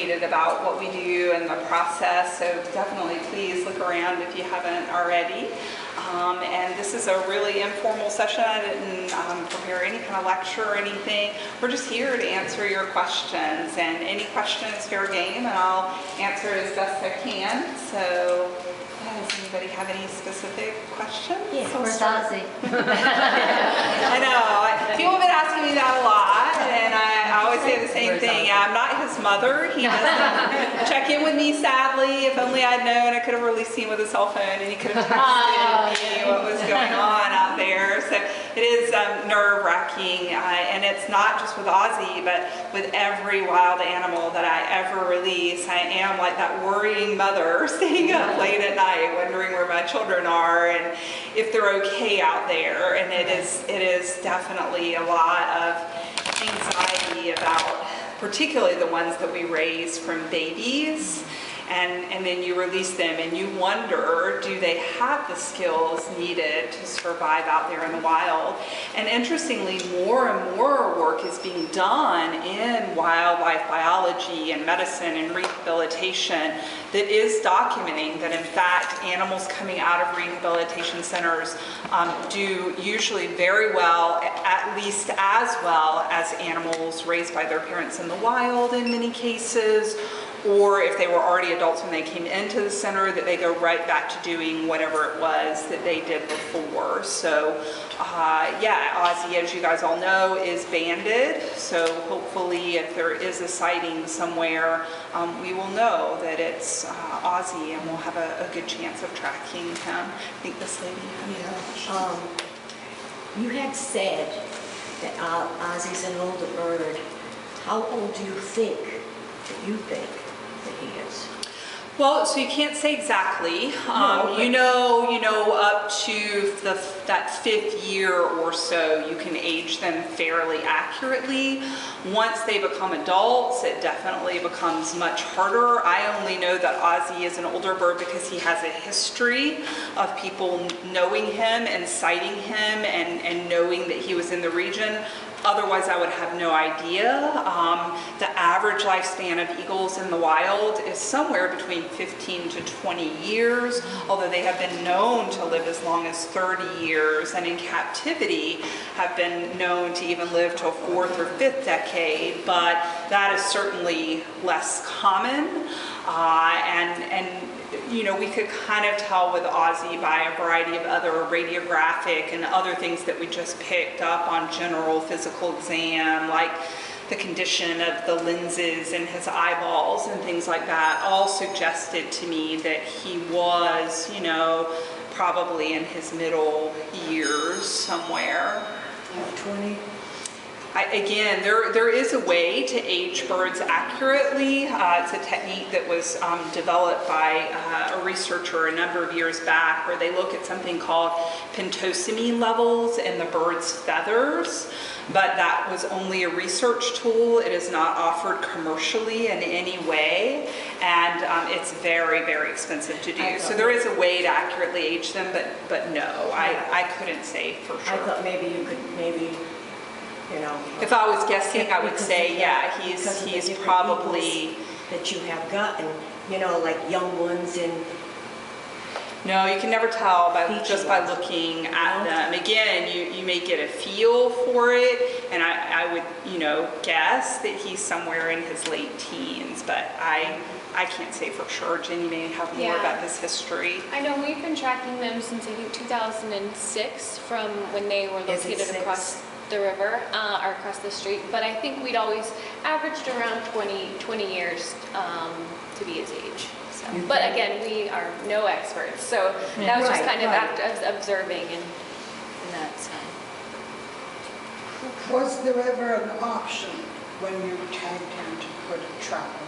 educated about what we do and the process, so definitely please look around if you haven't already. And this is a really informal session. I didn't prepare any kind of lecture or anything. We're just here to answer your questions, and any question is fair game, and I'll answer as best I can. So does anybody have any specific questions? Yeah, where's Ozzie? I know. People have been asking me that a lot, and I always say the same thing. Yeah, I'm not his mother. He doesn't check in with me, sadly. If only I'd known, I could have released him with a cell phone, and he could have texted me what was going on out there. So it is nerve-wracking, and it's not just with Ozzie, but with every wild animal that I ever release. I am like that worrying mother staying up late at night, wondering where my children are and if they're okay out there. And it is definitely a lot of anxiety about particularly the ones that we raise from babies, and then you release them and you wonder, do they have the skills needed to survive out there in the wild? And interestingly, more and more work is being done in wildlife biology and medicine and rehabilitation that is documenting that in fact animals coming out of rehabilitation centers do usually very well, at least as well as animals raised by their parents in the wild in many cases, or if they were already adults when they came into the center, that they go right back to doing whatever it was that they did before. So yeah, Ozzie, as you guys all know, is banded. So hopefully if there is a sighting somewhere, we will know that it's Ozzie, and we'll have a good chance of tracking him. I think this lady had a question. You had said that Ozzie's an older bird. How old do you think that he is? Well, so you can't say exactly. You know, up to that 5th year or so, you can age them fairly accurately. Once they become adults, it definitely becomes much harder. I only know that Ozzie is an older bird because he has a history of people knowing him and sighting him and knowing that he was in the region. Otherwise, I would have no idea. The average lifespan of eagles in the wild is somewhere between 15 to 20 years, although they have been known to live as long as 30 years, and in captivity have been known to even live to a 4th or 5th decade, but that is certainly less common. And you know, we could kind of tell with Ozzie by a variety of other radiographic and other things that we just picked up on general physical exam, like the condition of the lenses in his eyeballs and things like that, all suggested to me that he was, you know, probably in his middle years somewhere. 20? Again, there is a way to age birds accurately. It's a technique that was developed by a researcher a number of years back, where they look at something called pentosamine levels in the bird's feathers. But that was only a research tool. It is not offered commercially in any way, and it's very, very expensive to do. So there is a way to accurately age them, but no, I couldn't say for sure. I thought maybe you could, you know, if I was guessing, I would say, yeah, he's probably that you have gotten, you know, like young ones and. No, you can never tell just by looking at them. Again, you may get a feel for it, and I would, you know, guess that he's somewhere in his late teens, but I can't say for sure. Ginnie may have more about his history. I know we've been tracking them since I think 2006, from when they were located across the river or across the street, but I think we'd always averaged around 20 years to be his age. So. But again, we are no experts, so that was just kind of observing and that side. Was there ever an option when you tagged him to put a trap on him?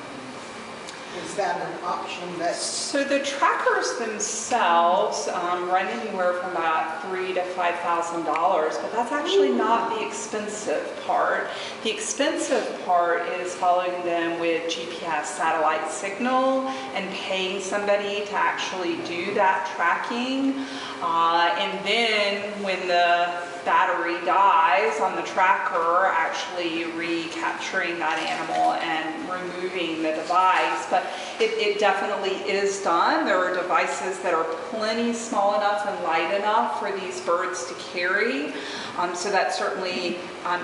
Is that an option? So the trackers themselves run anywhere from about $3,000 to $5,000, but that's actually not the expensive part. The expensive part is following them with GPS satellite signal and paying somebody to actually do that tracking. And then when the battery dies on the tracker, actually recapturing that animal and removing the device. But it definitely is done. There are devices that are plenty small enough and light enough for these birds to carry. So that certainly,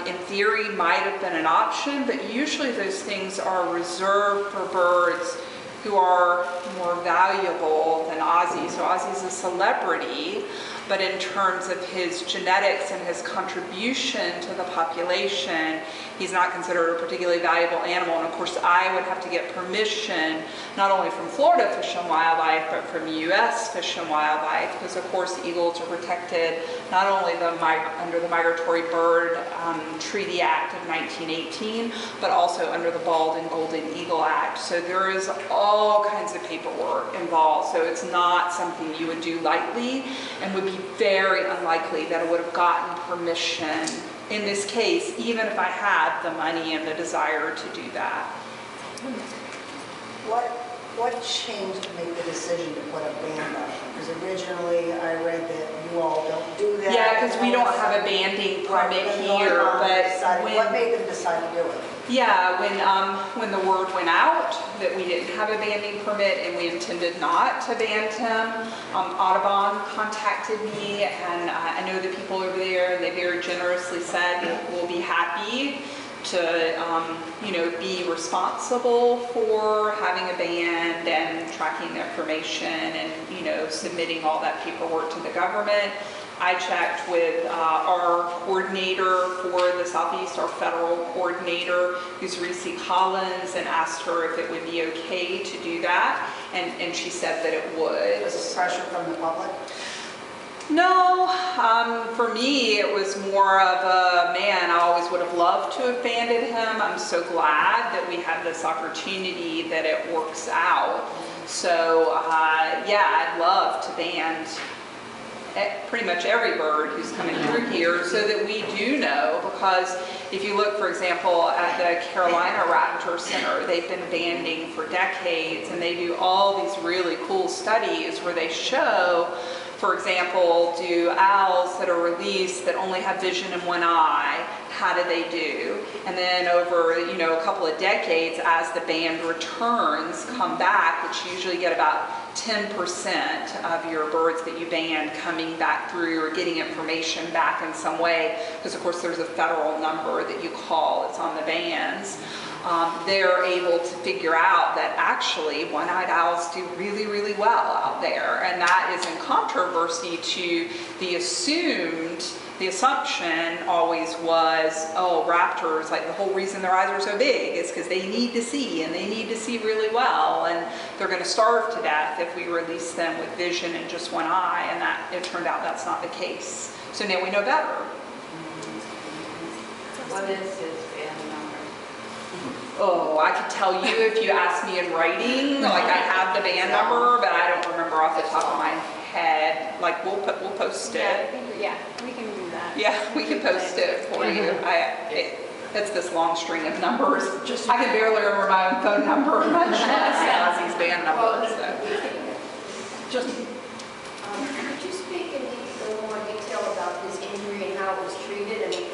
in theory, might have been an option, but usually those things are reserved for birds who are more valuable than Ozzie. So Ozzie's a celebrity, but in terms of his genetics and his contribution to the population, he's not considered a particularly valuable animal. And of course, I would have to get permission, not only from Florida Fish and Wildlife, but from U.S. Fish and Wildlife, because of course eagles are protected not only under the Migratory Bird Treaty Act of 1918, but also under the Bald and Golden Eagle Act. So there is all kinds of paperwork involved. So it's not something you would do lightly, and would be very unlikely that I would have gotten permission in this case, even if I had the money and the desire to do that. What changed to make the decision to put a ban on it? Because originally I read that you all don't do that. Yeah, because we don't have a banding permit here, but what made them decide to do it? Yeah, when the word went out that we didn't have a banding permit and we intended not to ban him, Audubon contacted me, and I know the people over there, and they very generously said we'll be happy to be responsible for having a band and tracking the information and submitting all that paperwork to the government. I checked with our coordinator for the Southeast, our federal coordinator, who's Reese Collins, and asked her if it would be okay to do that, and she said that it would. Was it pressure from the public? No, for me it was more of a, man, I always would have loved to have banded him. I'm so glad that we have this opportunity that it works out. So yeah, I'd love to band pretty much every bird who's coming through here, so that we do know, because if you look, for example, at the Carolina Raptor Center, they've been banding for decades, and they do all these really cool studies where they show, for example, do owls that are released that only have vision in one eye, how do they do? And then over a couple of decades, as the band returns come back, which you usually get about 10% of your birds that you band coming back through or getting information back in some way, because of course there's a federal number that you call, it's on the bands. They're able to figure out that actually one-eyed owls do really, really well out there, and that is in controversy to the assumption always was, oh, raptors, like the whole reason their eyes are so big is because they need to see, and they need to see really well, and they're going to starve to death if we release them with vision in just one eye, and that it turned out that's not the case. So now we know better. What is his band number? Oh, I could tell you if you asked me in writing, like I have the band number, but I don't remember off the top of my head. Like we'll post it. Yeah, we can do that. Yeah, we can post it for you. It's this long string of numbers. I can barely remember my own phone number, much less Ozzie's band number. So. Could you speak in a little more detail about his injury and how it was treated? I mean,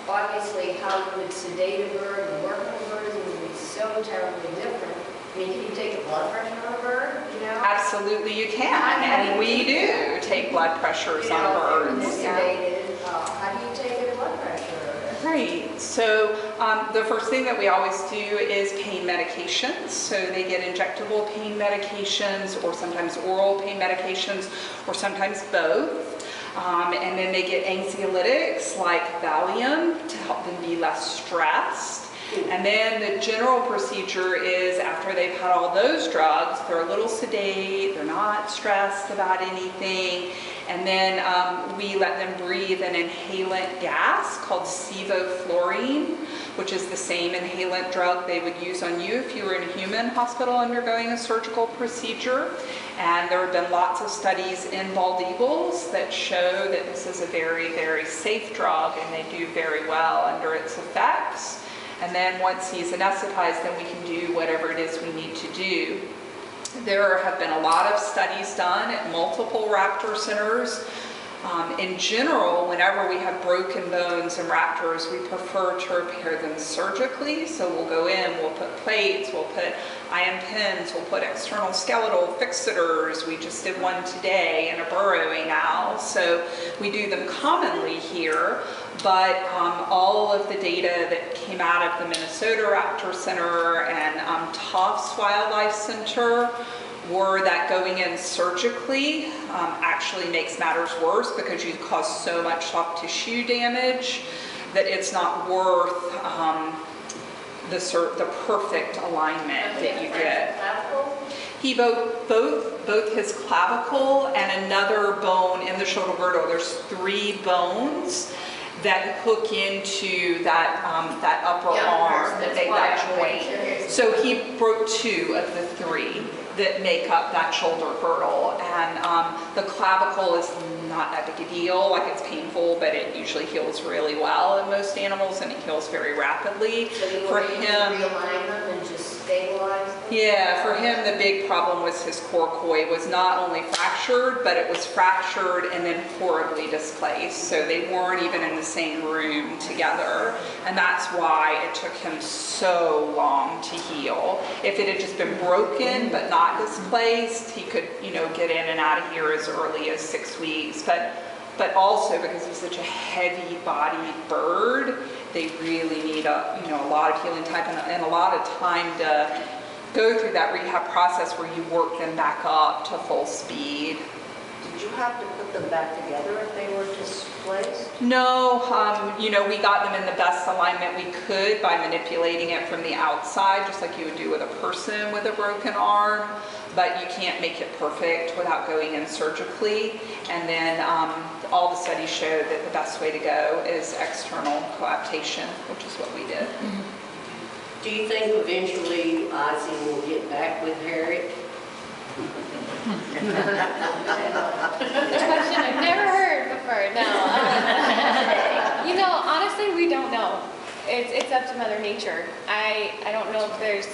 obviously how you would sedate a bird and work on a bird would be so terribly different. I mean, can you take the blood pressure on a bird, Absolutely you can, and we do take blood pressures on birds. Sedated, how do you take a blood pressure? Right, so the first thing that we always do is pain medications. So they get injectable pain medications, or sometimes oral pain medications, or sometimes both. And then they get anxiolytics like Valium to help them be less stressed. And then the general procedure is, after they've had all those drugs, they're a little sedate, they're not stressed about anything, and then we let them breathe an inhalant gas called sevoflurane, which is the same inhalant drug they would use on you if you were in a human hospital undergoing a surgical procedure. And there have been lots of studies in bald eagles that show that this is a very, very safe drug, and they do very well under its effects. And then once he's anesthetized, then we can do whatever it is we need to do. There have been a lot of studies done at multiple raptor centers In general, whenever we have broken bones in raptors, we prefer to repair them surgically. So we'll go in, we'll put plates, we'll put ion pins, we'll put external skeletal fixators. We just did one today in a burrowing owl. So we do them commonly here, but all of the data that came out of the Minnesota Raptor Center and Tufts Wildlife Center were that going in surgically actually makes matters worse because you cause so much soft tissue damage that it's not worth the perfect alignment that you get. He both his clavicle and another bone in the shoulder girdle. There's 3 bones that hook into that upper arm, that joint. So he broke 2 of the 3 that make up that shoulder girdle, and the clavicle is not that big a deal. Like, it's painful, but it usually heals really well in most animals, and it heals very rapidly. So you For want to him, realign them and just stabilize them? yeah, for him the big problem was his coracoid was not only fractured, but it was fractured and then horribly displaced. So they weren't even in the same room together, and that's why it took him so long to heal. If it had just been broken but not displaced, he could, get in and out of here as early as 6 weeks. But also because he's such a heavy-bodied bird, they really need a lot of healing time and a lot of time to go through that rehab process where you work them back up to full speed. Did you have to put them back together if they were displaced? No, we got them in the best alignment we could by manipulating it from the outside, just like you would do with a person with a broken arm, but you can't make it perfect without going in surgically. And then all the studies showed that the best way to go is external coaptation, which is what we did. Do you think eventually Ozzie will get back with Harriet? Which question I've never heard before. No. Honestly, we don't know. It's up to Mother Nature. I don't know if there's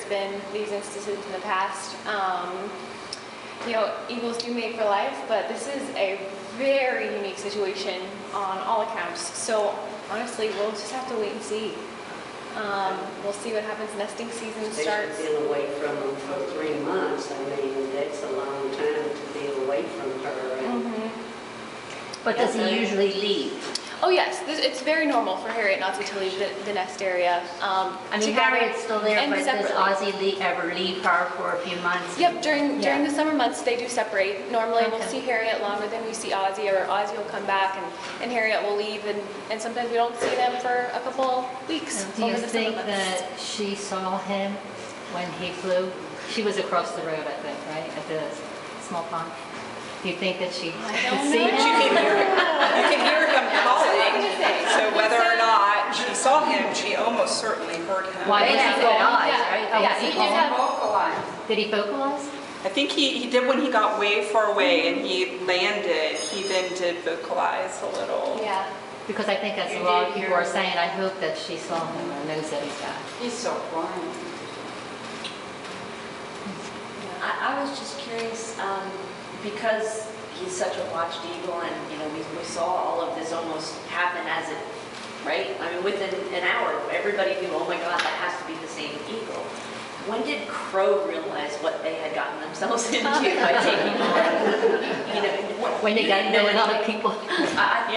been these instances in the past. Eagles do mate for life, but this is a very unique situation on all accounts. So honestly, we'll just have to wait and see. We'll see what happens. Nesting season starts. They've been away from them for 3 months. I mean, that's a long time to be away from her. But does he usually leave? Oh yes, it's very normal for Harriet and Ozzie to leave the nest area. Harriet's still there, but does separately. Ozzie ever leave her for a few months? Yep, during the summer months they do separate. Normally we'll Okay. see Harriet longer than we see Ozzie, or Ozzie will come back and Harriet will leave, and sometimes we don't see them for a couple weeks. Do you over the summer think months. that she saw him when he flew? She was across the road, I think, right, at the small pond. Do you think that she could see But you him? can hear him calling. So whether or not she saw him, she almost certainly heard him. Why They did have he good go? eyes, Yeah, right? yeah, Was he he did calm? have. Did he vocalize? I think he did when he got way far away and he landed. He then did vocalize a little. Yeah. Because I think that's a lot of people are saying, I hope that she saw him or knows that he's back. He's so quiet. I was just curious, because he's such a watched eagle, and we saw all of this almost happen as it, right? I mean, within an hour, everybody knew, oh my God, that has to be the same eagle. When did Crow realize what they had gotten themselves into by taking on? When they got knowing other people. I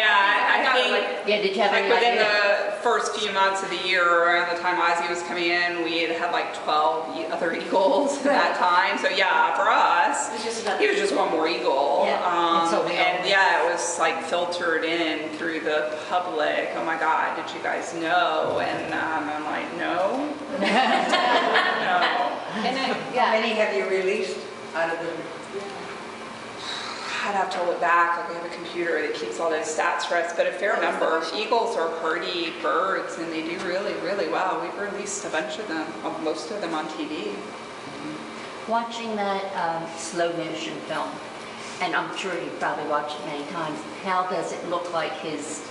think Yeah, did you have any within idea? the first few months of the year, around the time Ozzie was coming in, we had like 12 other eagles at that time. So yeah, for us, he was just one more eagle. Yeah. And so we all- it was like filtered in through the public. Oh my God, did you guys know? And I'm like, no. No. And How many have you released out of the? I'd have to look back. Like, we have a computer that keeps all those stats for us, but a fair number. Eagles are hardy birds, and they do really, really well. We've released a bunch of them, most of them on TV. Watching that slow motion film, and I'm sure you've probably watched it many times, how does it look like his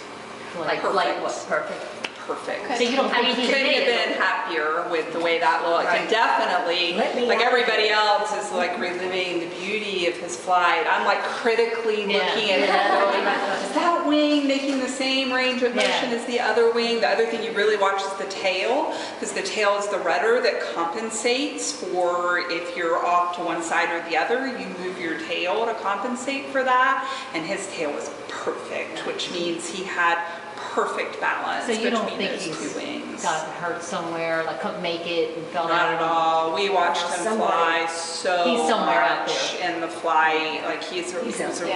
flight Perfect. was perfect? Perfect. So you don't I mean, think he Couldn't have did. been happier. happier with the way that looked. And definitely, like everybody else is like reliving the beauty of his flight. I'm like critically looking at it going, is that wing making the same range of motion as the other wing? The other thing you really watch is the tail, because the tail is the rudder that compensates for if you're off to one side or the other. You move your tail to compensate for that, and his tail was perfect, which means he had perfect balance So you don't between think those he's two wings. got hurt somewhere, like couldn't make it and fell Not down? at all. We watched him fly so He's somewhere out much there. in the flight. Like he's a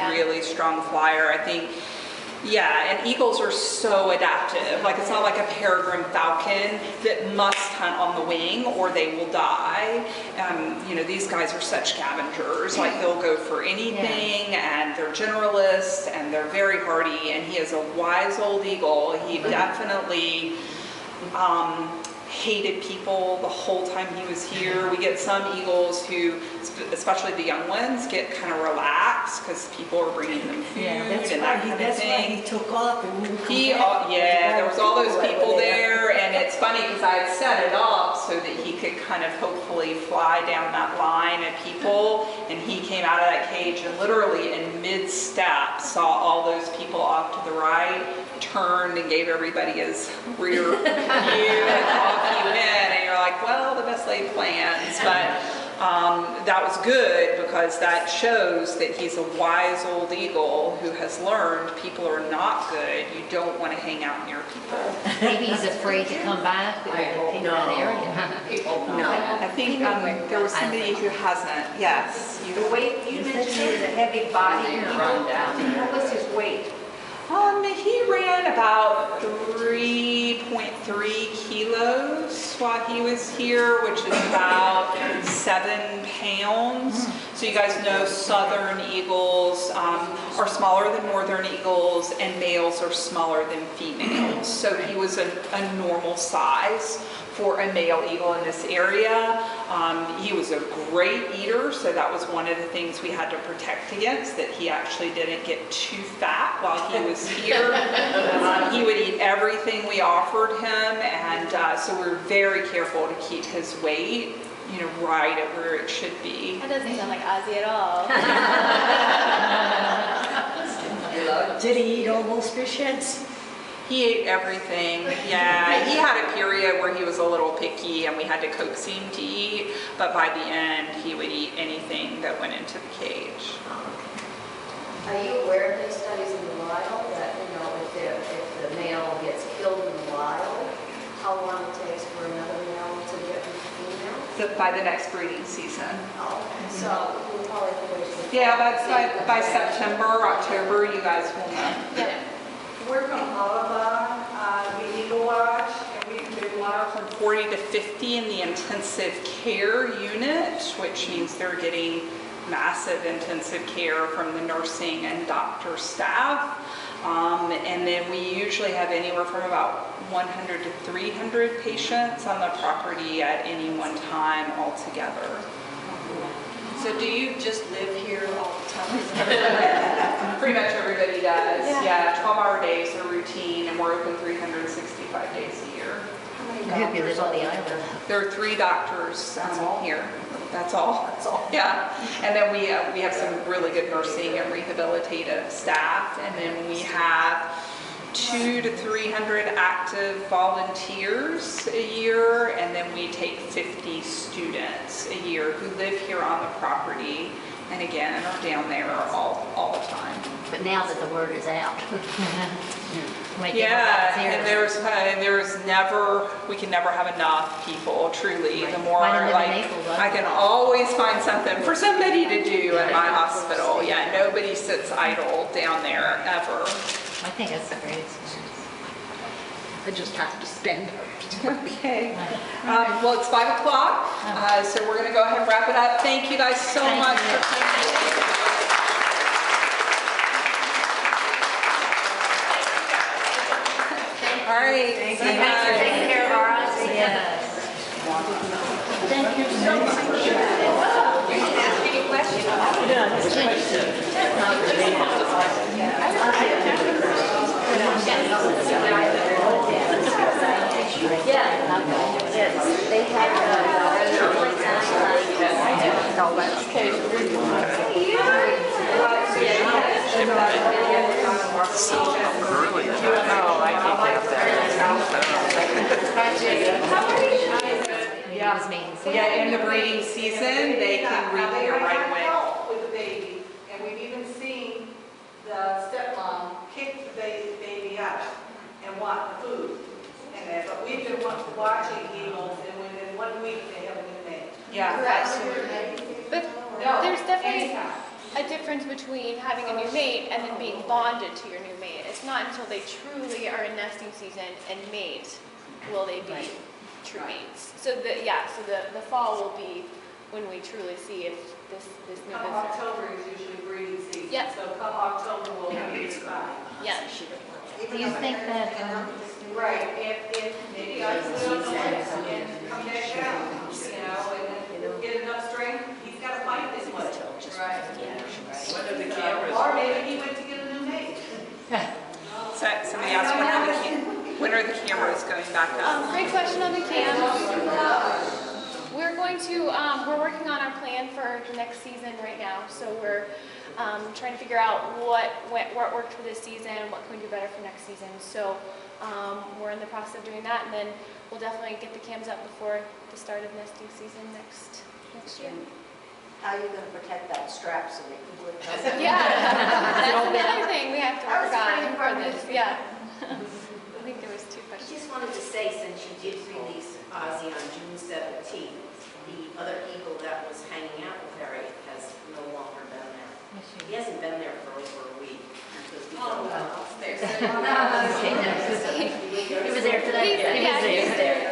really strong flyer. I think, and eagles are so adaptive. Like it's not like a peregrine falcon that must hunt on the wing or they will die. These guys are such scavengers. Like they'll go for anything, and they're generalists, and they're very hardy. And he is a wise old eagle. He definitely hated people the whole time he was here. We get some eagles who, especially the young ones, get kind of relaxed because people are bringing them food and that kind of That's why thing. he took off and wouldn't come He, back. there was all those people there, and it's funny because I had set it up so that he could kind of hopefully fly down that line of people, and he came out of that cage and literally in mid-step saw all those people off to the right, turned and gave everybody his rear view, and off he went, and you're like, well, the best laid plans, but that was good because that shows that he's a wise old eagle who has learned people are not good. You don't want to hang out near people. Maybe he's afraid to come back in that area. I think there was somebody who hasn't. Yes. The weight, you mentioned he was a heavy body. What was his weight? He ran about 3.3 kilos while he was here, which is about 7 pounds. So you guys know southern eagles are smaller than northern eagles, and males are smaller than females. So he was a normal size for a male eagle in this area. He was a great eater, so that was one of the things we had to protect against, that he actually didn't get too fat while he was here. He would eat everything we offered him, and so we were very careful to keep his weight, right at where it should be. That doesn't sound like Ozzie at all. Did he eat all those fish heads? He ate everything. Yeah, he had a period where he was a little picky and we had to coax him to eat, but by the end he would eat anything that went into the cage. Are you aware of these studies in the wild that, if the male gets killed in the wild, how long it takes for another male to get with the female? So by the next breeding season. Oh, so we'll probably finish. Yeah, by September, October, you guys will know. Yeah. We're from Alabama, the Eagle Watch, and we've been From 40 to 50 in the intensive care unit, which means they're getting massive intensive care from the nursing and doctor staff. And then we usually have anywhere from about 100 to 300 patients on the property at any one time altogether. So do you just live here all the time? Pretty much everybody does. Yeah, 12-hour days are routine, and we're open 365 days a year. I hope you live on the island. There are 3 doctors here. That's all. That's all. Yeah. And then we have some really good nursing and rehabilitative staff, and then we have 200 to 300 active volunteers a year, and then we take 50 students a year who live here on the property, and again are down there all the time. But now that the word is out. We can never have enough people, truly. Right. The more, Mine live in Naples, I can always find something for somebody to do at my hospital. Yeah, nobody sits idle down there, ever. I think that's the greatest. I just have to stand up. Okay. Well, it's 5 o'clock, so we're going to go ahead and wrap it up. Thank you guys so much for coming. All right. Thanks for taking care of our Ozzie. Yes. Thank you so much. You can ask any question. Yeah. kids, they have Yeah, in the breeding season, they can repair right away. Help with the baby, and we've even seen the stepmom kick the baby out and want the food. But we've been watching eagles, and within 1 week, they have a new name. Yeah, absolutely. But No, there's definitely anytime. a difference between having a new mate and then being bonded to your new mate. It's not until they truly are in nesting season and mate will they be true mates. So the fall will be when we truly see if this new Come visitor. October is usually breeding season. Yeah. So come October, we'll be fine. Yeah. Do you think that, Right, and maybe I can go and come back down, and get enough strength, he's got to fight this one. Right. When are the cameras? Or maybe he went to get a new mate. So somebody asked when are the cameras going back up? Great question on the cams. We're going to, we're working on our plan for the next season right now. So we're trying to figure out what worked for this season, what can we do better for next season. So we're in the process of doing that, and then we'll definitely get the cams up before the start of nesting season next year. How are you going to protect that strap so that people would Yeah, that's another thing we have to That work was on pretty for funny. this. Yeah. I think there was 2 I questions. just wanted to say, since you did release Ozzie on June 17th, the other eagle that was hanging out with Harriet has no longer been there. He hasn't been there for over a week. Because we don't know. he was there today? He was there.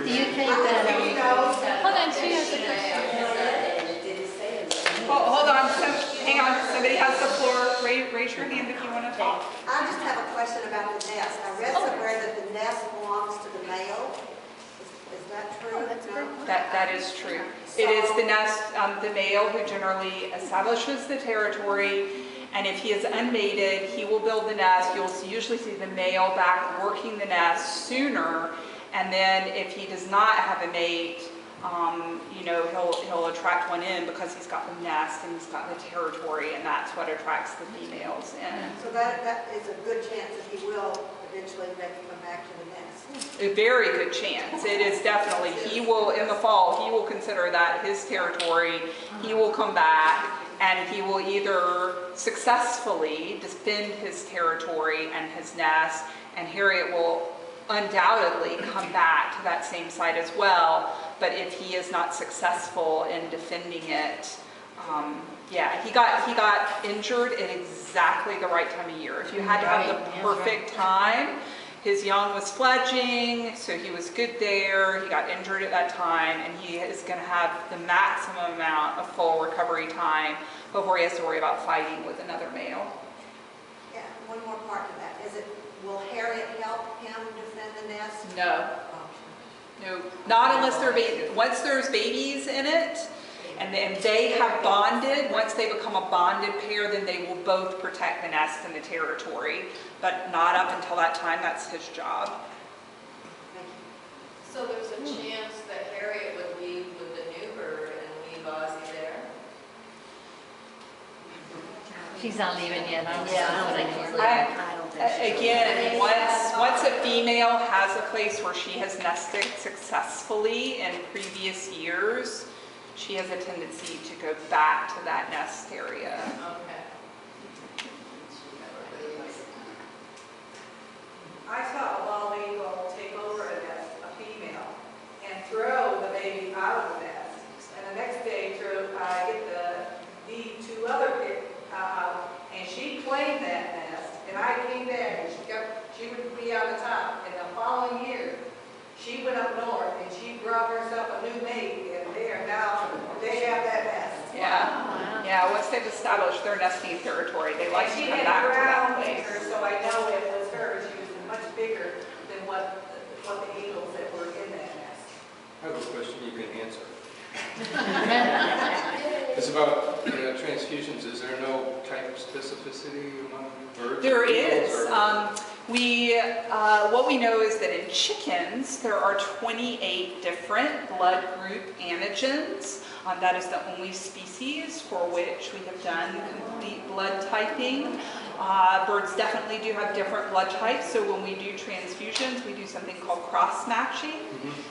Do you think that, Hold on, she has a question. Hold on, hang on, somebody has the floor. Raise your hand if you want to talk. I just have a question about the nest. I read somewhere that the nest belongs to the male. Is that true? Oh, that's a great point. That is true. It is the nest, the male who generally establishes the territory, and if he is unmated, he will build the nest. You'll usually see the male back working the nest sooner, and then if he does not have a mate, he'll attract one in because he's got the nest and he's got the territory, and that's what attracts the females in. So that is a good chance that he will eventually maybe come back to the nest. A very good chance. It is definitely, he will, in the fall, he will consider that his territory. He will come back and he will either successfully defend his territory and his nest, and Harriet will undoubtedly come back to that same site as well. But if he is not successful in defending it, he got injured at exactly the right time of year. If you had to have the perfect time, his young was fledging, so he was good there. He got injured at that time, and he is going to have the maximum amount of full recovery time before he has to worry about fighting with another male. Yeah, one more part to that. Will Harriet help him defend the nest? No. No, not unless once there's babies in it, and then they have bonded. Once they become a bonded pair, then they will both protect the nest and the territory, but not up until that time. That's his job. So there's a chance that Harriet would leave with the new bird and leave Ozzie there? she's not leaving yet? I don't think she's leaving. I don't think so. Again, once a female has a place where she has nested successfully in previous years, she has a tendency to go back to that nest area. Okay. I saw a bald eagle take over a nest, a female, and throw the baby out of the nest. And the next day, get the 2 other kids out, and she claimed that nest. And I came back, and she would be on the top. And the following year, she went up north, and she brought herself a new mate, and they have that nest. Yeah, yeah. Once they've established their nesting territory, they like to come back to that place. Her, so I know it was her. She was much bigger than what the eagles that were in that nest. I have a question you can answer. It's about transfusions. Is there no type of specificity among birds? There Beagles, is. What we know is that in chickens, there are 28 different blood group antigens. That is the only species for which we have done complete blood typing. Birds definitely do have different blood types, so when we do transfusions, we do something called cross-matching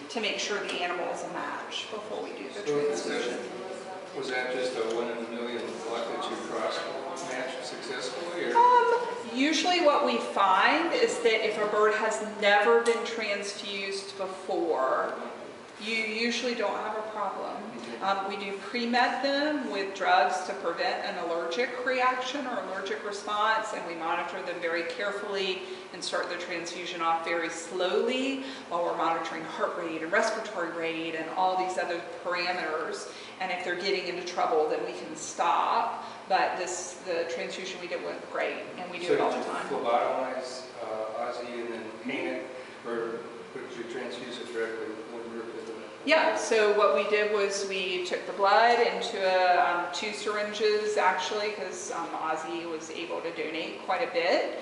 to make sure the animal is a match before we do the transfusion. Was that just a 1 in a million luck that you cross-matched successfully? Or? Usually what we find is that if a bird has never been transfused before, you usually don't have a problem. We do pre-med them with drugs to prevent an allergic reaction or allergic response, and we monitor them very carefully and start the transfusion off very slowly while we're monitoring heart rate and respiratory rate and all these other parameters. And if they're getting into trouble, then we can stop. But the transfusion we did went great, and we do it all the time. So did you phlebotomize Ozzie and then paint it, or did you transfuse it directly when you were with it? Yeah, so what we did was we took the blood into 2 syringes actually, because Ozzie was able to donate quite a bit.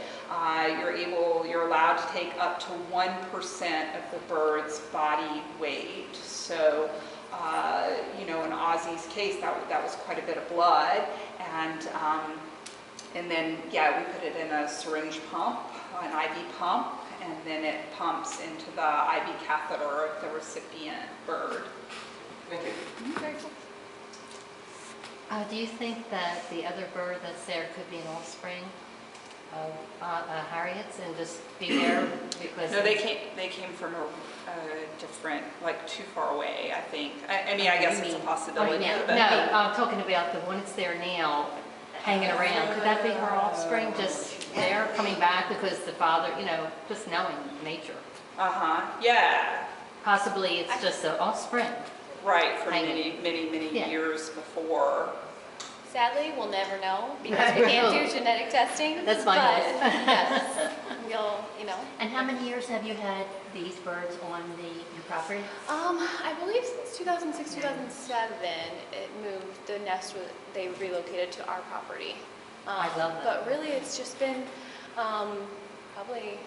You're allowed to take up to 1% of the bird's body weight. So, in Ozzie's case, that was quite a bit of blood, and then we put it in a syringe pump, an IV pump. And then it pumps into the IV catheter of the recipient bird. Thank you. Okay, cool. Do you think that the other bird that's there could be an offspring of Harriet's and just be there because? No, they came from a different, like too far away, I think. I mean, I guess it's a possibility. No, But I'm talking about the one that's there now, hanging around. Could that be her offspring, just there, coming back because the father, just knowing nature? Yeah. Possibly it's just an offspring. Right, for many years before. Sadly, we'll never know because we can't do genetic testing. That's my but hope. yes, And how many years have you had these birds on your property? I believe since 2006, 2007, it moved. The nest they relocated to our property. I love that. But really, it's just been probably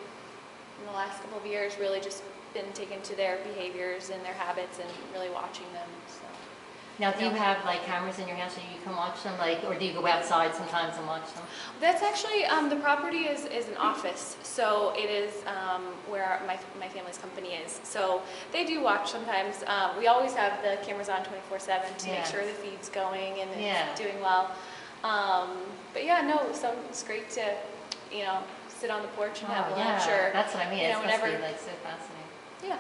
in the last couple of years, really just been taken to their behaviors and their habits and really watching them. So. Now, do you have cameras in your house so you can watch them, or do you go outside sometimes and watch them? That's actually the property is an office, so it is where my family's company is. So they do watch sometimes. We always have the cameras on 24/7 to make sure the feed's going and it's doing well. But yeah, no, so it's great to sit on the porch and have lunch or that's what I mean. It's whenever. must be so fascinating. Yeah.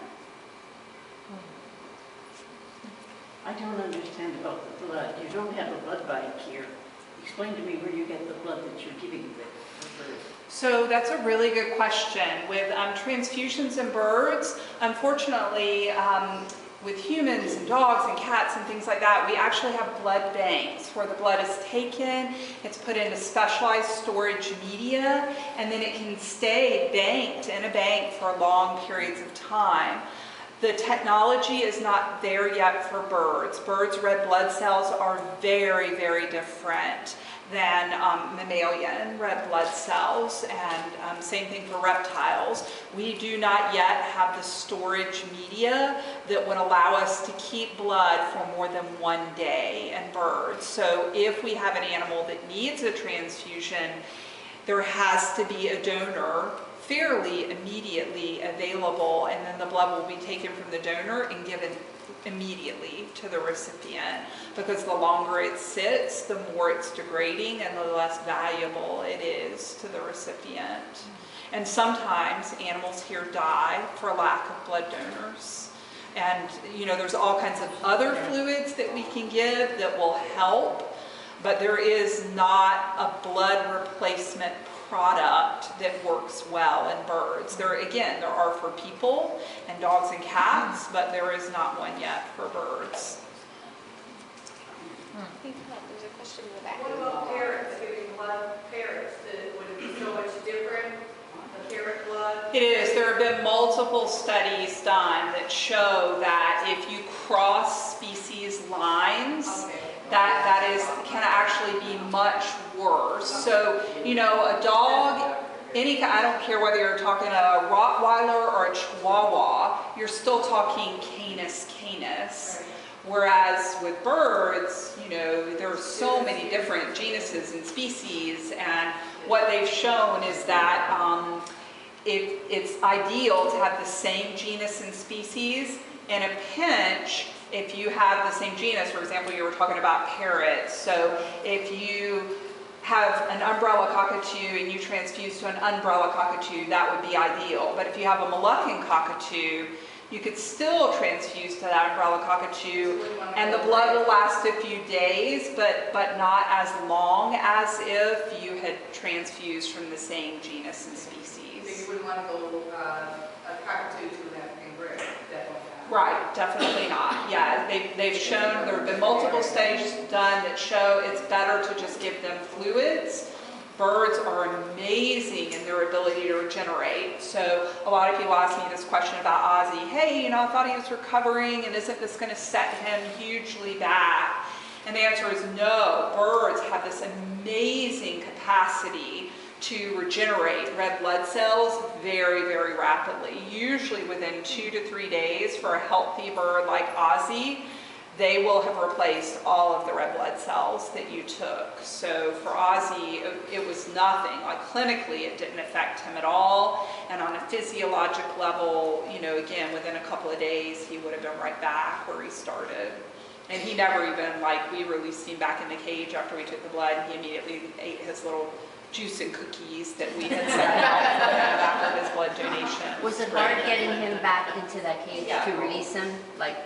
I don't understand about the blood. You don't have a blood bank here. Explain to me where you get the blood that you're giving the bird. So that's a really good question. With transfusions in birds, unfortunately, with humans and dogs and cats and things like that, we actually have blood banks where the blood is taken, it's put into specialized storage media, and then it can stay banked in a bank for long periods of time. The technology is not there yet for birds. Birds' red blood cells are very, very different than mammalian red blood cells, and same thing for reptiles. We do not yet have the storage media that would allow us to keep blood for more than 1 day in birds. So if we have an animal that needs a transfusion, there has to be a donor fairly immediately available, and then the blood will be taken from the donor and given immediately to the recipient, because the longer it sits, the more it's degrading and the less valuable it is to the recipient. And sometimes animals here die for lack of blood donors. And there's all kinds of other fluids that we can give that will help, but there is not a blood replacement product that works well in birds. There are for people and dogs and cats, but there is not one yet for birds. There's a question in the back. What about parrots, giving blood parrots? Would it be so much different, the parrot blood? It is. There have been multiple studies done that show that if you cross species lines, Okay. can actually be much worse. So, you know, a dog, I don't care whether you're talking a Rottweiler or a Chihuahua, you're still talking canis canis. Whereas with birds, you know, there are so many different genuses and species, and what they've shown is that it's ideal to have the same genus and species. In a pinch, if you have the same genus, for example, you were talking about parrots, so if you have an umbrella cockatoo and you transfuse to an umbrella cockatoo, that would be ideal. But if you have a Moluccan cockatoo, you could still transfuse to that umbrella cockatoo, and the blood will last a few days, but not as long as if you had transfused from the same genus and species. So you wouldn't want to go a cockatoo to an African grey, definitely not. Right, definitely not. Yeah, they've shown, there have been multiple studies done that show it's better to just give them fluids. Birds are amazing in their ability to regenerate. So a lot of people ask me this question about Ozzie. Hey, you know, I thought he was recovering, and isn't this going to set him hugely back? And the answer is no. Birds have this amazing capacity to regenerate red blood cells very, very rapidly. Usually within 2 to 3 days for a healthy bird like Ozzie, they will have replaced all of the red blood cells that you took. So for Ozzie, it was nothing. Like clinically, it didn't affect him at all. And on a physiologic level, you know, again, within a couple of days, he would have been right back where he started. And he never even, like, we released him back in the cage after we took the blood, and he immediately ate his little juice and cookies that we had set out for him after his blood donation. Was it hard getting him back into that cage Yeah. to release him? Like,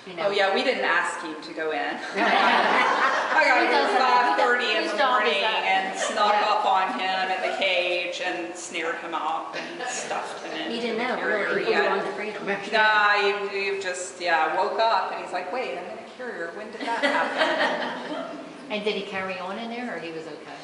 you know. Oh yeah, we didn't ask him to go in. I got up at 5:30 in the morning and snuck up on him in the cage and snared him up and stuffed him in. He didn't know, carrier. really. He wanted the freedom. Nah, you just, woke up and he's like, wait, I'm in a carrier. When did that happen? And did he carry on in there, or he was okay?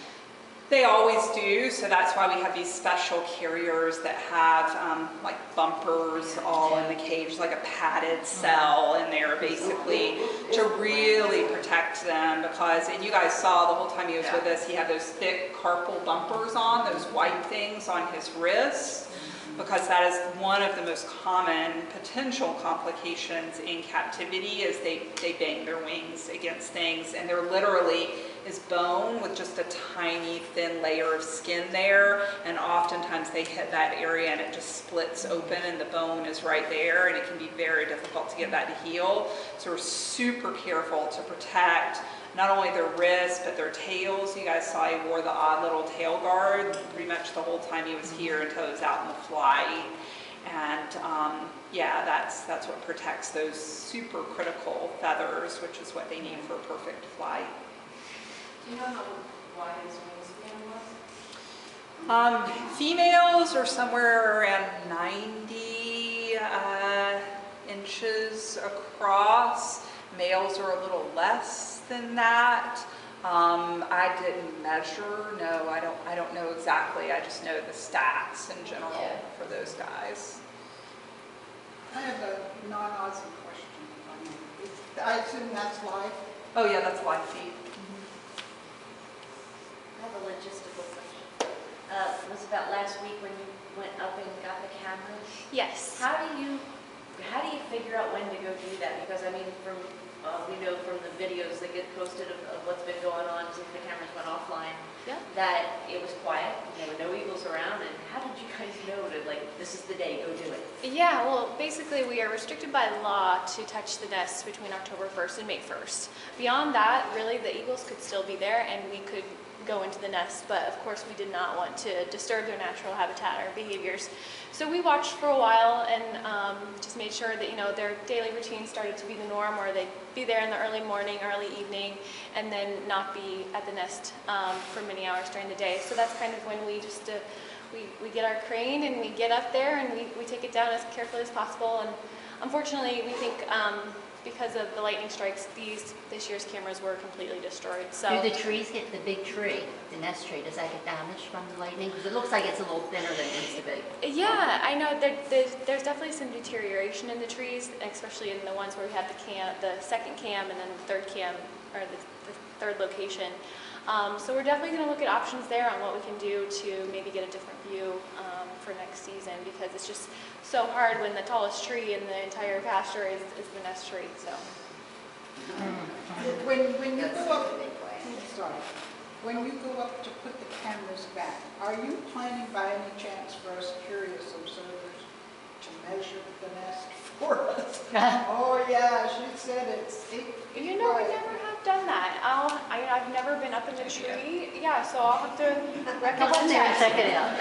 They always do, so that's why we have these special carriers that have like bumpers all in the cage, like a padded cell in there basically to really protect them, because, and you guys saw the whole time he was with us, he had those thick carpal bumpers on, those white things on his wrists, because that is one of the most common potential complications in captivity is they bang their wings against things, and they're literally is bone with just a tiny thin layer of skin there, and oftentimes they hit that area and it just splits open and the bone is right there, and it can be very difficult to get that to heal. So we're super careful to protect not only their wrists but their tails. You guys saw he wore the odd little tail guard pretty much the whole time he was here until he was out in the flight. And yeah, that's what protects those super critical feathers, which is what they need for perfect flight. Do you know how wide his wingspan was? Females are somewhere around 90 inches across. Males are a little less than that. I didn't measure. No, I don't know exactly. I just know the stats in general for those guys. I have a non-Ozzie question. I assume that's live? Oh yeah, that's live feed. I have a logistical question. It was about last week when you went up and got the cameras. Yes. How do you figure out when to go do that? Because I mean, we know from the videos that get posted of what's been going on since the cameras went offline, that it was quiet, there were no eagles around, and how did you guys know to, like, this is the day, go do it? Yeah, well, basically we are restricted by law to touch the nests between October 1st and May 1st. Beyond that, really, the eagles could still be there and we could go into the nest, but of course we did not want to disturb their natural habitat or behaviors. So we watched for a while and just made sure that, you know, their daily routine started to be the norm, or they'd be there in the early morning, early evening, and then not be at the nest for many hours during the day. So that's kind of when we just, we get our crane and we get up there and we take it down as carefully as possible. And unfortunately, we think because of the lightning strikes, this year's cameras were completely destroyed. So Do the trees get, the big tree, the nest tree, does that get damaged from the lightning? Because it looks like it's a little thinner than it used to be. yeah, I know there's definitely some deterioration in the trees, especially in the ones where we had the second cam and then the third cam, or the third location. So we're definitely going to look at options there on what we can do to maybe get a different view for next season, because it's just so hard when the tallest tree in the entire pasture is the nest tree. So When you go up, sorry, when you go up to put the cameras back, are you planning by any chance for us curious observers to measure the nest for us? Oh yeah, she said it's 8 feet you know, we wide. never have done that. I've never been up in the tree. Yeah, so I'll have to recollect Come there and that. check it out.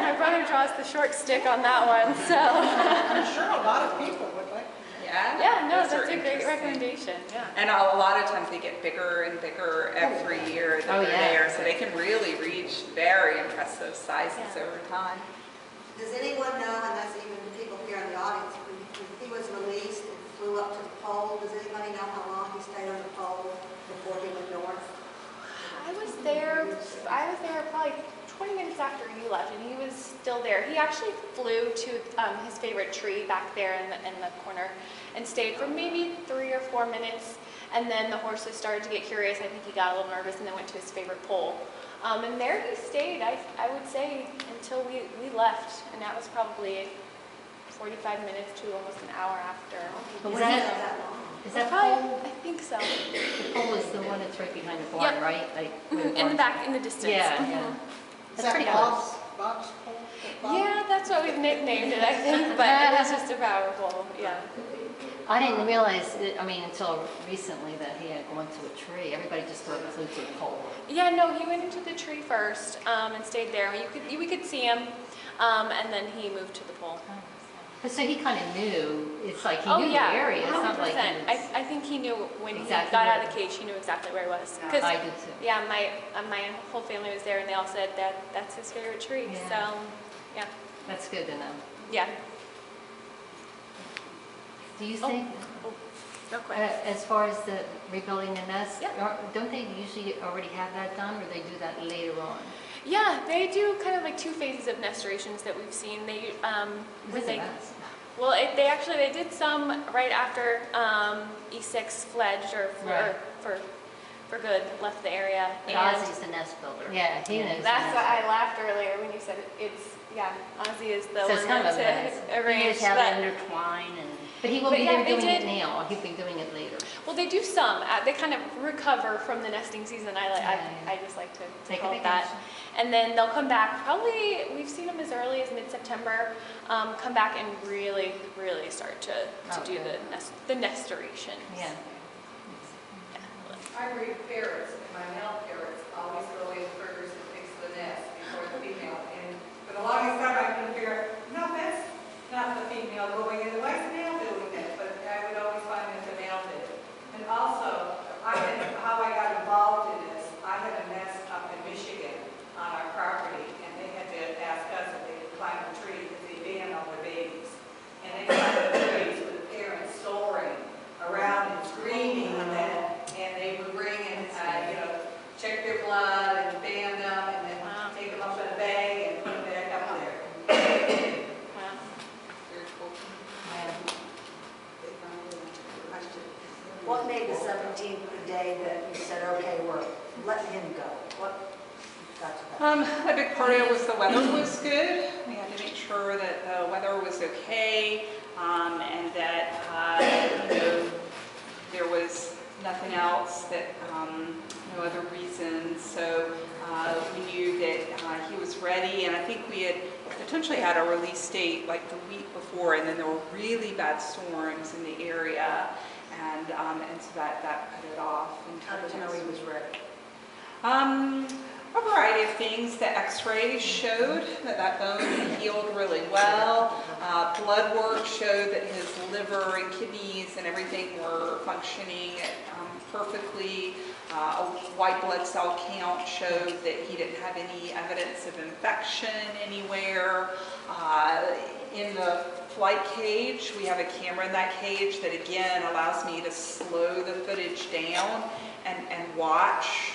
My brother draws the short stick on that one. So I'm sure a lot of people would like to. yeah, no, those that's are a great interesting. recommendation. Yeah. And a lot of times they get bigger and bigger every year that Oh, they're yeah. there, so they can really reach very impressive sizes Yeah. over time. Does anyone know, and that's even people here in the audience, when he was released and flew up to the pole, does anybody know how long he stayed on the pole before he went north? I was there probably 20 minutes after you left, and he was still there. He actually flew to his favorite tree back there in the corner and stayed for maybe 3 or 4 minutes, and then the horses started to get curious. I think he got a little nervous and then went to his favorite pole. And there he stayed, I would say, until we left, and that was probably 45 minutes to almost an hour after. But Is was that that, that long? is that Probably, pole, I think so. the pole is the one that's right behind the barn, Yep. right? Like, where In the barns back, are. in the distance. Yeah, Mhm. yeah. Is That's that pretty Bob's pole? Bob? Yeah, that's what we've nicknamed it, I think, but it was just a power pole, yeah. I didn't realize, until recently that he had gone to a tree. Everybody just thought it flew to the pole. Yeah, no, he went into the tree first and stayed there. We could see him, and then he moved to the pole. But so he kind of knew, it's like he Oh knew yeah, the area. It's not like 100%. he was, I think he knew when Exactly he got out where- of the cage. He knew exactly where he was. I 'Cause, did too. yeah, my whole family was there, and they all said that that's his favorite tree. Yeah. So, yeah, That's good to know. yeah. Do you Oh. think, No question. as far as the rebuilding the nest, Yeah. don't they usually already have that done, or they do that later on? Yeah, they do kind of like 2 phases of restorations that we've seen. They What is a nest? Well, they did some right after E6 fledged or Right. for good left the area. But And Ozzie's the nest builder. Yeah, he knows. the that's nest why I builder. laughed earlier when you said Ozzie is the So it's one kind of a to mess. arrange Here's how that. they intertwine and. But he will But be yeah, there they doing it did. now, or he'll be doing it later. Well, they do some. They kind of recover from the nesting season. I just like to Take a call it that. vacation. And then they'll come back. Probably we've seen them as early as mid-September. Come back and really start to do Okay. the nestoration. Yeah. I breed parrots, and my male parrots always go in first and fix the nest before the female. And for the longest time, I couldn't figure out, no, that's not the female going in. Why is the male doing it? But I would always find that the male did it. And also, how I got involved in this, I had a nest up in Michigan on our property, and they had to ask us if they could climb a tree because they banned all their babies. And they climbed the trees with the parents soaring around and screaming, and they would bring in, check their blood and band them, and then take them up in a bag and put them back up there. Wow. Very cool. What made the 17th the day that you said, okay, we're letting him go? What got to that? A big part of it was the weather was good. We had to make sure that the weather was okay, and that there was nothing else, that no other reasons. So we knew that he was ready, and I think we had potentially had a release date like the week before, and then there were really bad storms in the area, and so that put it off. How did you know he was ready? A variety of things. The x-rays showed that bone had healed really well. Blood work showed that his liver and kidneys and everything were functioning perfectly. A white blood cell count showed that he didn't have any evidence of infection anywhere. In the flight cage. We have a camera in that cage that again allows me to slow the footage down and watch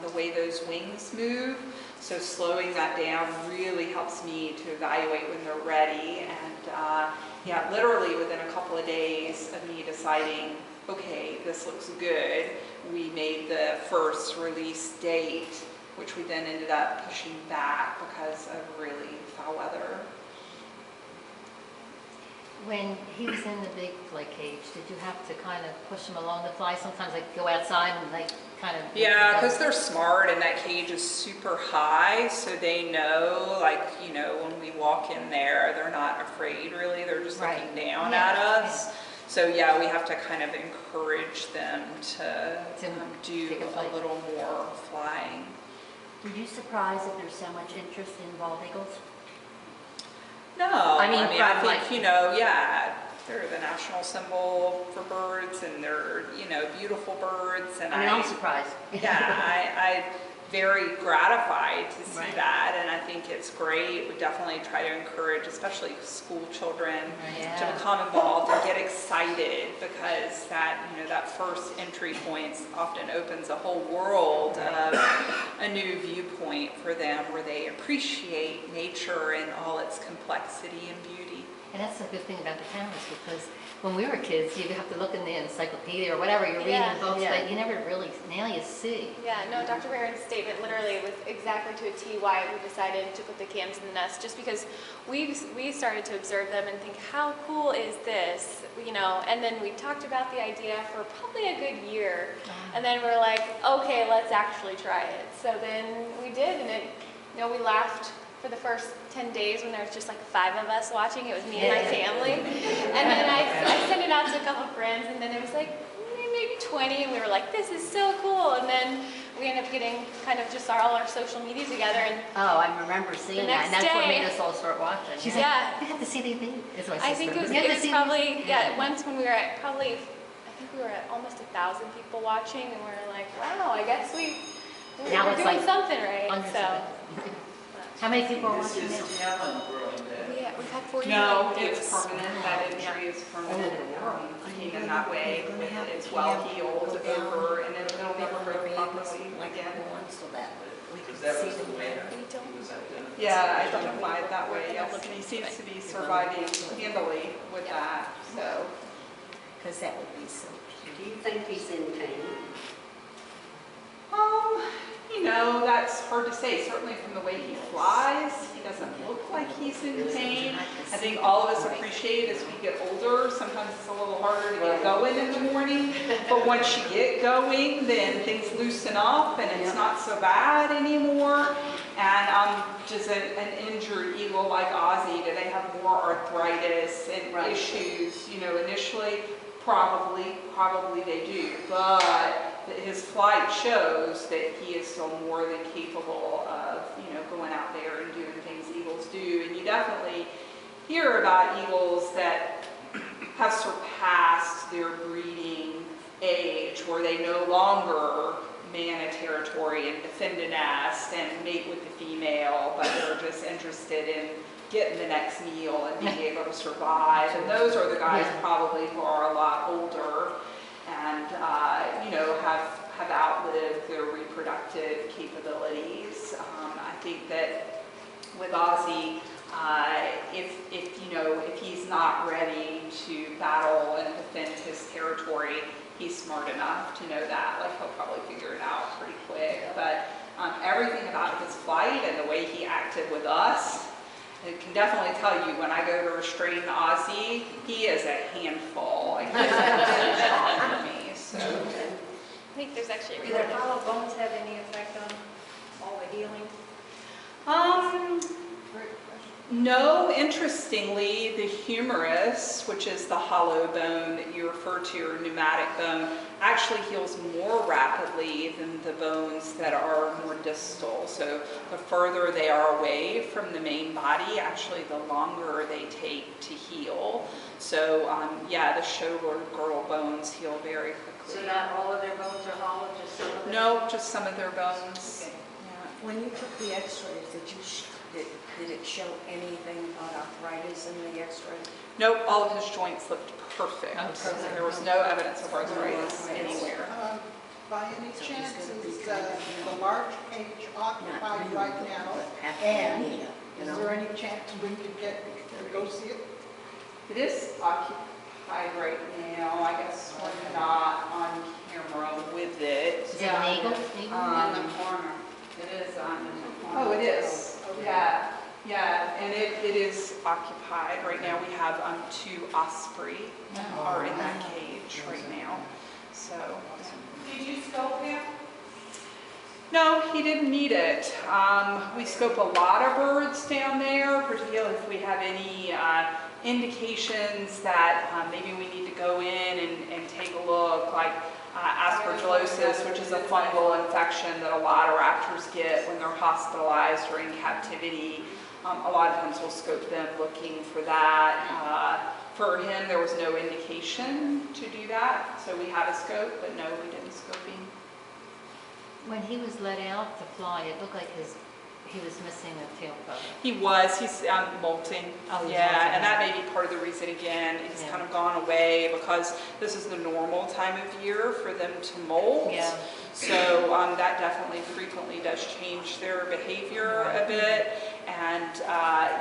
the way those wings move. So slowing that down really helps me to evaluate when they're ready. And yeah, literally within a couple of days of me deciding, okay, this looks good, we made the first release date, which we then ended up pushing back because of really foul weather. When he was in the big flight cage, did you have to kind of push him along the fly? Sometimes like go outside and like kind of... Yeah, because they're smart and that cage is super high, so they know, like, you know, when we walk in there, they're not afraid really, they're just looking down at us. Yeah. So yeah, we have to kind of encourage them to do a little more flying. Were you surprised that there's so much interest in bald eagles? No, I mean I think, like, you know, yeah, they're the national symbol for birds and they're, you know, beautiful birds. And I'm surprised. Yeah, I'm very gratified to see that, and I think it's great. We definitely try to encourage, especially school children, to become involved and get excited, because that, you know, that first entry point often opens a whole world of a new viewpoint for them, where they appreciate nature in all its complexity and beauty. And that's the good thing about the cameras, because when we were kids, you'd have to look in the encyclopedia or whatever, you're reading books, but you never really, now you see. Yeah, no, Dr. Barron's statement literally was exactly to a T why we decided to put the cams in the nest, just because we started to observe them and think, how cool is this, you know, and then we talked about the idea for probably a good year, and then we're like, okay, let's actually try it. So then we did, and it, you know, we laughed for the first 10 days when there was just like 5 of us watching. It was me and my family. And then I sent it out to a couple of friends, and then it was like maybe 20, and we were like, this is so cool. And then we ended up getting kind of just all our social media together. And I remember seeing that, and that's what made us all start watching. She's like, you have to see the video. I think it was probably, once when we were at probably, I think we were at almost 1,000 people watching, and we were like, wow, I guess we're doing like something right. So. How many people are watching now? Yeah, we've had 40. No, it's permanent. That injury is permanent. Came in that way. It's well healed over, and it'll never grow properly again. Because that was the way he was identified. Yeah, identified that way, yes. And he seems to be surviving handily with that, so. Because that would be so cute. Do you think he's in pain? You know, that's hard to say. Certainly from the way he flies, he doesn't look like he's in pain. I think all of us appreciate as we get older, sometimes it's a little harder to get going in the morning, but once you get going, then things loosen up and it's not so bad anymore. And does an injured eagle like Ozzie, do they have more arthritis and issues, you know, initially? Probably they do, but his flight shows that he is still more than capable of, you know, going out there and doing things eagles do. And you definitely hear about eagles that have surpassed their breeding age, where they no longer man a territory and defend a nest and mate with the female, but they're just interested in getting the next meal and being able to survive. And those are the guys probably who are a lot older and, you know, have outlived their reproductive capabilities. I think that with Ozzie, if he's not ready to battle and defend his territory, he's smart enough to know that. Like, he'll probably figure it out pretty quick. But everything about his flight and the way he acted with us, I can definitely tell you, when I go to restrain Ozzie, he is a handful. Like, he's a strong for me. So. I think there's actually a Do the hollow bones have any effect on all the healing? No, interestingly, the humerus, which is the hollow bone that you refer to, or pneumatic bone, actually heals more rapidly than the bones that are more distal. So the further they are away from the main body, actually the longer they take to heal. So yeah, the shoulder girdle bones heal very quickly. So not all of their bones are hollow, just some of them? No, just some of their bones. Okay. Yeah. When you took the x-rays, did you Did it show anything about arthritis in the x-ray? Nope, all of his joints looked perfect. There was no evidence of arthritis anywhere. By any chance, is the large cage occupied right now? And is there any chance we could get to go see it? It is occupied right now. I guess we're not on camera with it. Is it an eagle? In the corner. It is on. Oh, it is. Yeah, yeah, and it is occupied right now. We have 2 osprey are in that cage right now. So. Did you scope him? No, he didn't need it. We scope a lot of birds down there, particularly if we have any indications that maybe we need to go in and take a look, like aspergillosis, which is a fungal infection that a lot of raptors get when they're hospitalized or in captivity. A lot of times we'll scope them looking for that. For him, there was no indication to do that, so we had a scope, but no, we didn't scope him. When he was let out to fly, it looked like he was missing a tail feather. He was. He's molting. Oh, he's yeah, molting. and that may be part of the reason again. He's kind of gone away because this is the normal time of year for them to molt. Yeah. So that definitely frequently does change their behavior a bit. And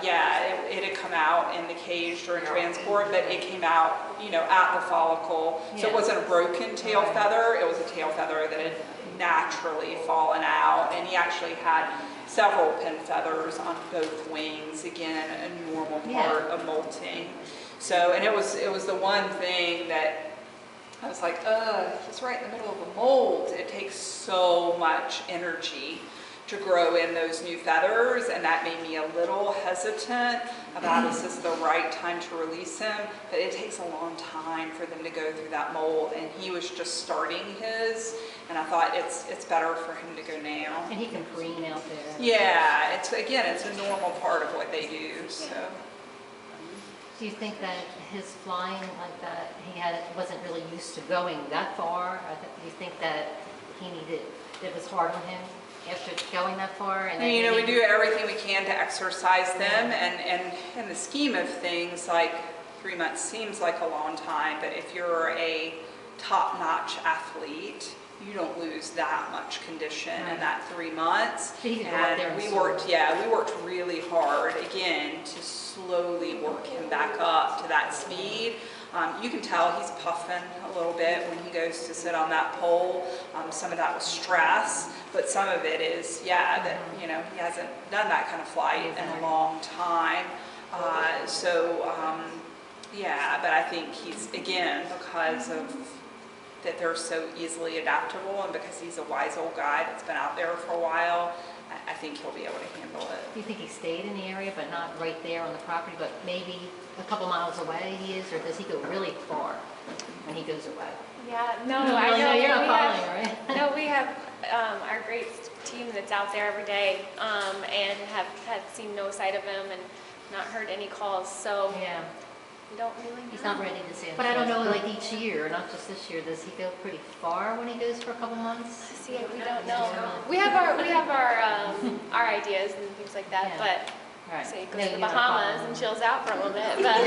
yeah, it had come out in the cage during transport, but it came out, at the follicle. So it wasn't a broken tail feather. It was a tail feather that had naturally fallen out, and he actually had several pin feathers on both wings. Again, a normal part of molting. So, and it was the one thing that I was like, he's right in the middle of a molt. It takes so much energy to grow in those new feathers, and that made me a little hesitant about is this the right time to release him. But it takes a long time for them to go through that molt, and he was just starting his, and I thought it's better for him to go now. And he can preen out there. Yeah, it's a normal part of what they do. So. Do you think that his flying like that, wasn't really used to going that far? Or do you think that it was hard on him after going that far? And then we do everything we can to exercise them, and in the scheme of things, like 3 months seems like a long time, but if you're a top-notch athlete, you don't lose that much condition in that 3 months. And we worked really hard again to slowly work him back up to that speed. You can tell he's puffing a little bit when he goes to sit on that pole. Some of that was stress, but some of it is, he hasn't done that kind of flight in a long time. But I think he's, again, because of that they're so easily adaptable, and because he's a wise old guy that's been out there for a while, I think he'll be able to handle it. Do you think he stayed in the area, but not right there on the property, but maybe a couple miles away he is, or does he go really far when he goes away? Yeah, no, I know you're not following, right? No, we have our great team that's out there every day, and have seen no sight of him and not heard any calls. So yeah. We don't really know. He's not ready to see him. But I don't know, like each year, not just this year, does he go pretty far when he goes for a couple months? See, we don't know. We have our ideas and things like that, but say he goes to the Bahamas and chills out for a little bit, but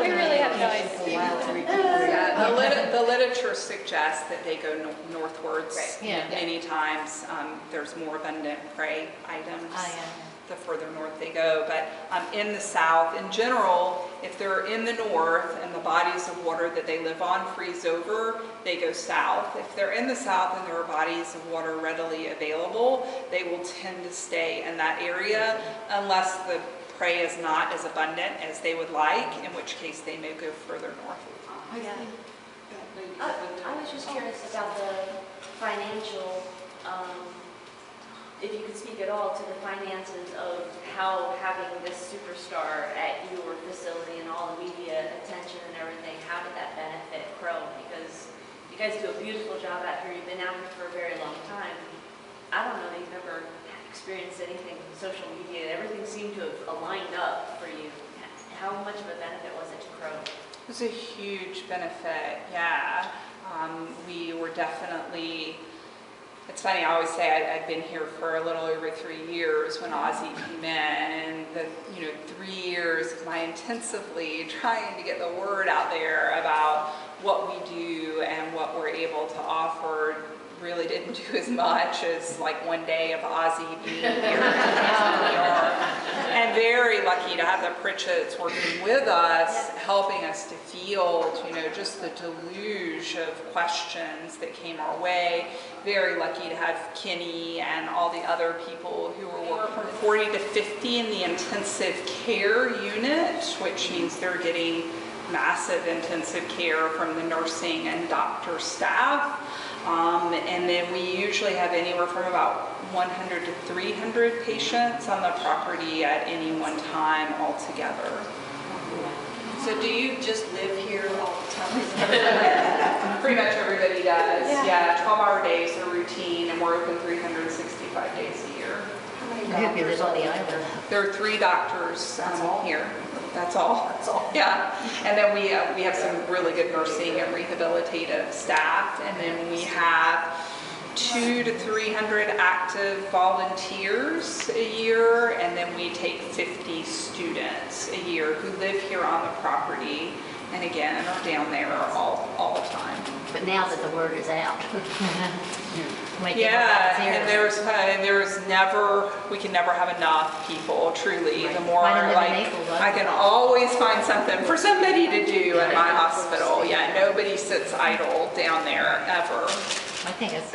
we really have no idea. The literature suggests that they go northwards many times. There's more abundant prey items. The further north they go, but in the south, in general, if they're in the north and the bodies of water that they live on freeze over, they go south. If they're in the south and there are bodies of water readily available, they will tend to stay in that area unless the prey is not as abundant as they would like, in which case they may go further north. I was just curious about the financial, if you could speak at all to the finances of how having this superstar at your facility and all the media attention and everything, how did that benefit Crow? Because you guys do a beautiful job out here. You've been out here for a very long time. I don't know that you've ever experienced anything from social media. Everything seemed to have aligned up for you. How much of a benefit was it to Crow? It was a huge benefit, yeah. We were definitely It's funny, I always say I'd been here for a little over 3 years when Ozzie came in, and the 3 years of my intensively trying to get the word out there about what we do and what we're able to offer really didn't do as much as like one day of Ozzie being here. And very lucky to have the Pritchetts working with us, helping us to field, just the deluge of questions that came our way. Very lucky to have Ginnie and all the other people who were working from 40 to 50 in the intensive care unit, which means they're getting massive intensive care from the nursing and doctor staff. And then we usually have anywhere from about 100 to 300 patients on the property at any one time altogether. So do you just live here all the time? Pretty much everybody does. Yeah, 12-hour days are routine, and we're open 365 days a year. How many doctors on the island? There are 3 doctors here. That's all. That's all. Yeah, and then we have some really good nursing and rehabilitative staff, and then we have 200 to 300 active volunteers a year, and then we take 50 students a year who live here on the property, and again are down there all the time. But now that the word is out. We can never have enough people, truly. Right. The more, I can always find something for somebody to do at my hospital. Yeah, nobody sits idle down there, ever. I think that's